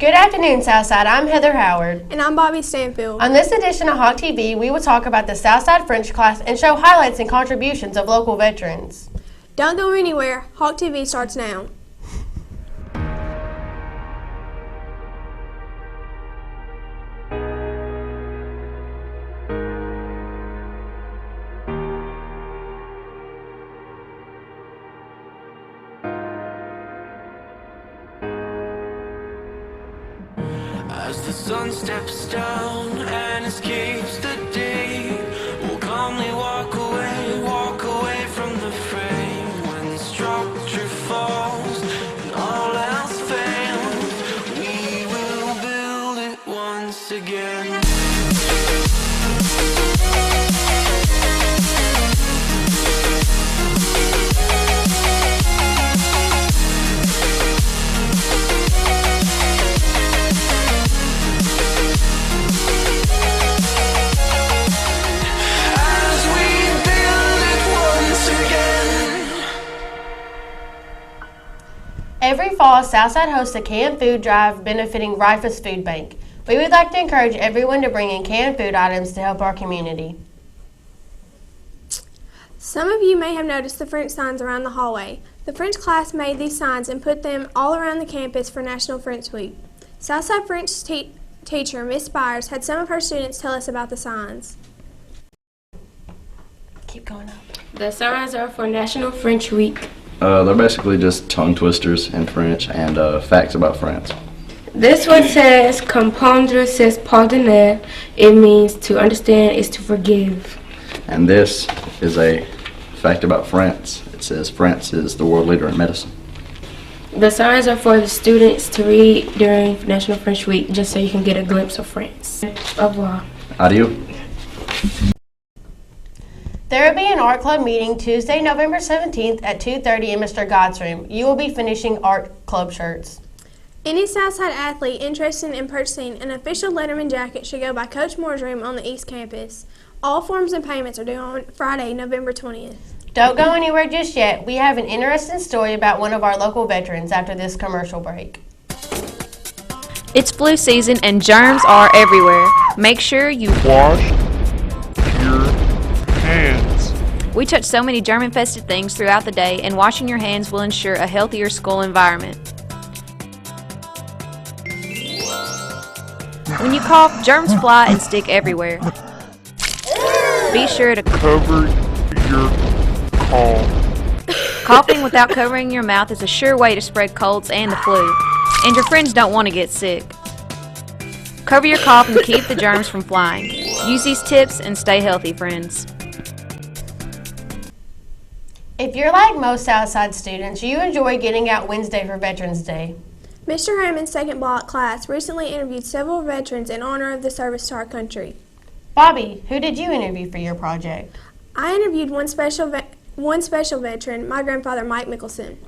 Good afternoon, Southside. I'm Heather Howard. And I'm Bobby Stanfield. On this edition of HTV, we will talk about the Southside French class and show highlights and contributions of local veterans. Don't go anywhere. HTV starts now. As the sun steps down and escapes the day, we'll calmly walk away from the fray. When structure falls and all else fails, we will build it once again. Every fall, Southside hosts a canned food drive benefiting Rifus Food Bank. We would like to encourage everyone to bring in canned food items to help our community. Some of you may have noticed the French signs around the hallway. The French class made these signs and put them all around the campus for National French Week. Southside French teacher Miss Byers had some of her students tell us about the signs. Keep going up. The signs are for National French Week. They're basically just tongue twisters in French and facts about France. This one says, comprendre c'est pardonner. It means to understand is to forgive. And this is a fact about France. It says France is the world leader in medicine. The signs are for the students to read during National French Week, just so you can get a glimpse of France. Au revoir. Adieu. There will be an art club meeting Tuesday, November 17th at 2:30 in Mr. Godd's room. You will be finishing art club shirts. Any Southside athlete interested in purchasing an official Letterman jacket should go by Coach Moore's room on the East Campus. All forms and payments are due on Friday, November 20th. Don't go anywhere just yet. We have an interesting story about one of our local veterans after this commercial break. It's flu season and germs are everywhere. Make sure you wash your hands. We touch so many germ-infested things throughout the day, and washing your hands will ensure a healthier school environment. When you cough, germs fly and stick everywhere. Be sure to Cover your cough. Coughing without covering your mouth is a sure way to spread colds and the flu, and your friends don't want to get sick. Cover your cough and keep the germs from flying. Use these tips and stay healthy, friends. If you're like most Southside students, you enjoy getting out Wednesday for Veterans Day. Mr. Raymond's second block class recently interviewed several veterans in honor of the service to our country. Bobby, who did you interview for your project? I interviewed one special veteran, my grandfather Mike Mickelson.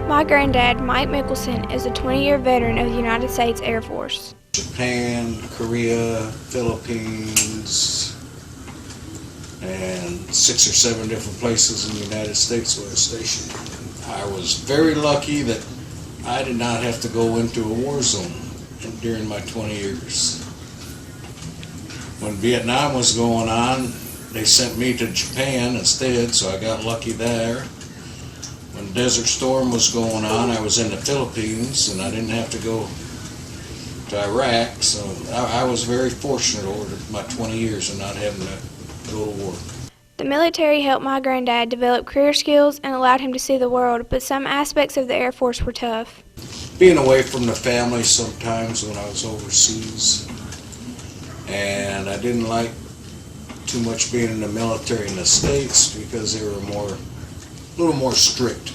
My granddad, Mike Mickelson, is a 20-year veteran of the United States Air Force. Japan, Korea, Philippines, and 6 or 7 different places in the United States where I was stationed. I was very lucky that I did not have to go into a war zone during my 20 years. When Vietnam was going on, they sent me to Japan instead, so I got lucky there. When Desert Storm was going on, I was in the Philippines, and I didn't have to go to Iraq, so I was very fortunate over my 20 years of not having to go to war. The military helped my granddad develop career skills and allowed him to see the world, but some aspects of the Air Force were tough. Being away from the family sometimes when I was overseas, and I didn't like too much being in the military in the States because they were a little more strict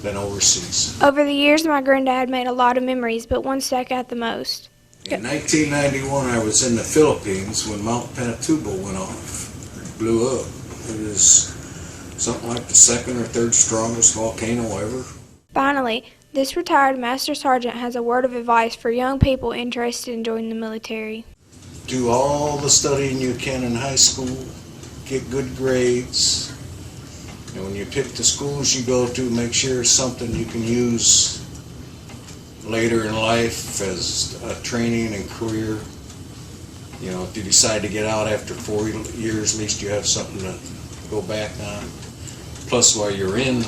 than overseas. Over the years, my granddad made a lot of memories, but one stuck out the most. In 1991, I was in the Philippines when Mount Pinatubo went off, blew up. It was something like the second or third strongest volcano ever. Finally, this retired Master Sergeant has a word of advice for young people interested in joining the military. do all the studying you can in high school, get good grades, and when you pick the schools you go to, make sure it's something you can use later in life as a training and career. You know, if you decide to get out after 4 years, at least you have something to go back on. Plus, while you're in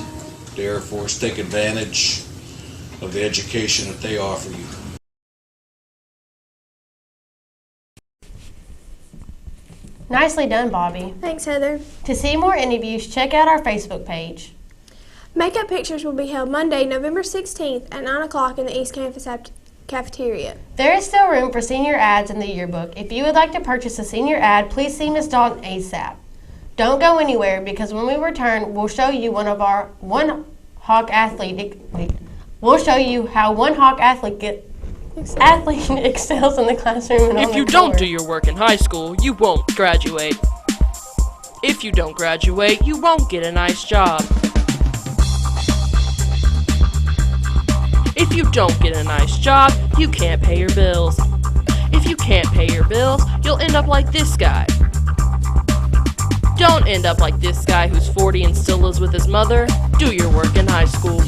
the Air Force, take advantage of the education that they offer you. Nicely done, Bobby. Thanks, Heather. To see more interviews, check out our Facebook page. Makeup pictures will be held Monday, November 16th at 9 o'clock in the East Campus cafeteria. There is still room for senior ads in the yearbook. If you would like to purchase a senior ad, please see Ms. Dalton ASAP. Don't go anywhere, because when we return, we'll show you how one Hawk athlete excels in the classroom and on If you the don't floor. do your work in high school, you won't graduate. If you don't graduate, you won't get a nice job. If you don't get a nice job, you can't pay your bills. If you can't pay your bills, you'll end up like this guy. Don't end up like this guy who's 40 and still lives with his mother. Do your work in high school.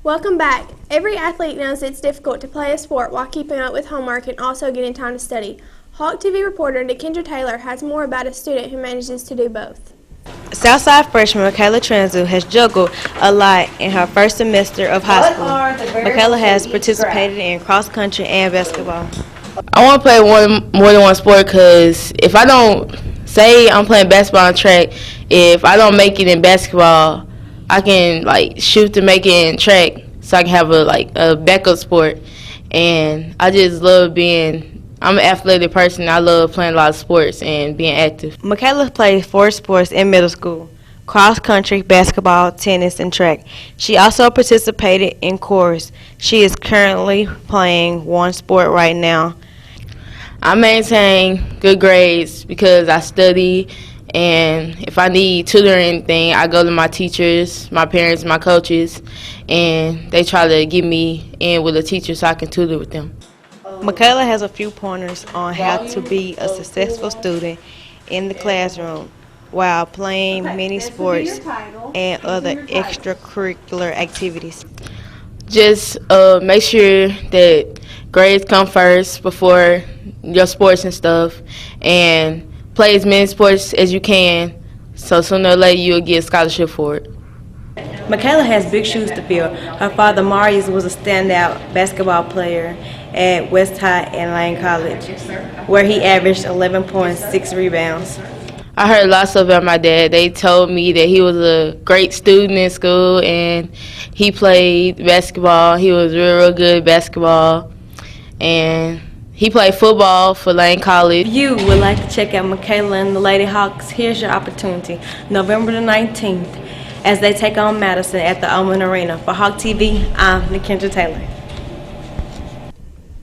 Welcome back. Every athlete knows it's difficult to play a sport while keeping up with homework and also getting time to study. Hawk TV reporter Nikendra Taylor has more about a student who manages to do both. Southside freshman Michaela Transu has juggled a lot in her first semester of high school. Michaela has participated in cross country and basketball. I want to play more than one sport because if I don't, say I'm playing basketball and track, if I don't make it in basketball, I can shoot to make it in track so I can have a backup sport. And I just love I'm an athletic person. I love playing a lot of sports and being active. Michaela played 4 sports in middle school: cross country, basketball, tennis, and track. She also participated in chorus. She is currently playing one sport right now. I maintain good grades because I study, and if I need tutor or anything, I go to my teachers, my parents, my coaches, and they try to get me in with a teacher so I can tutor with them. Michaela has a few pointers on how to be a successful student in the classroom while playing many sports and other extracurricular activities. Just make sure that grades come first before your sports and stuff, and play as many sports as you can, so sooner or later you'll get a scholarship for it. Michaela has big shoes to fill. Her father, Marius, was a standout basketball player at West High and Lane College, where he averaged 11.6 rebounds. I heard lots about my dad. They told me that he was a great student in school and he played basketball. He was real good at basketball, and he played football for Lane College. If you would like to check out Michaela and the Lady Hawks, here's your opportunity. November the 19th, as they take on Madison at the Oman Arena. For Hawk TV, I'm Nikendra Taylor.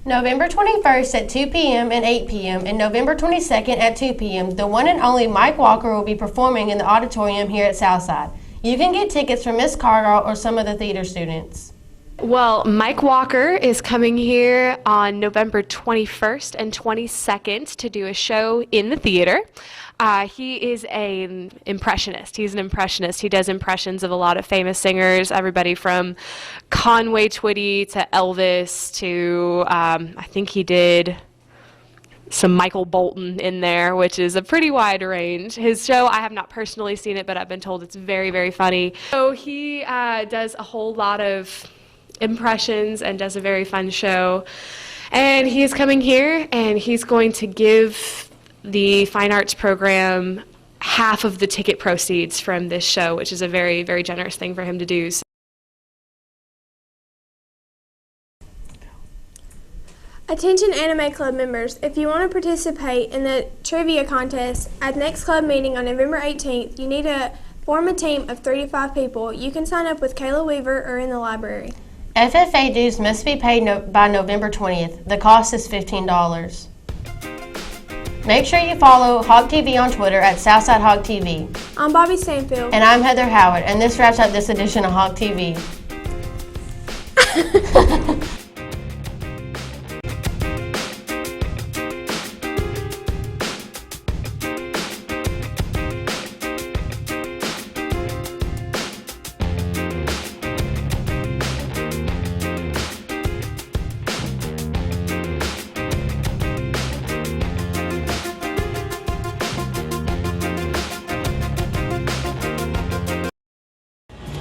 November 21st at 2 p.m. and 8 p.m. and November 22nd at 2 p.m. the one and only Mike Walker will be performing in the auditorium here at Southside. You can get tickets from Miss Cargill or some of the theater students. Well, Mike Walker is coming here on November 21st and 22nd to do a show in the theater. He is an impressionist. He's an impressionist. He does impressions of a lot of famous singers, everybody from Conway Twitty to Elvis to, I think he did some Michael Bolton in there, which is a pretty wide range. His show, I have not personally seen it, but I've been told it's very, very funny. So he does a whole lot of impressions and does a very fun show. And he is coming here, and he's going to give the fine arts program half of the ticket proceeds from this show, which is a very, very generous thing for him to do. Attention Anime Club members, if you want to participate in the trivia contest at next club meeting on November 18th, you need to form a team of 3 to 5 people. You can sign up with Kayla Weaver or in the library. FFA dues must be paid by November 20th. The cost is $15. Make sure you follow Hawk TV on Twitter at Southside Hawk TV. I'm Bobby Stanfield. And I'm Heather Howard, and this wraps up this edition of Hawk TV.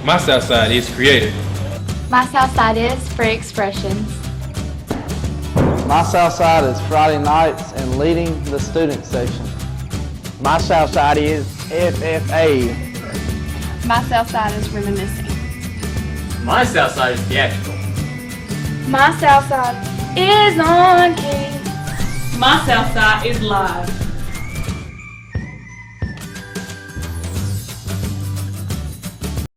My South Side is creative. My South Side is free expressions. My South Side is Friday nights and leading the student section. My South Side is FFA. My South Side is reminiscing. My South Side is theatrical. My South Side is on key. My South Side is live.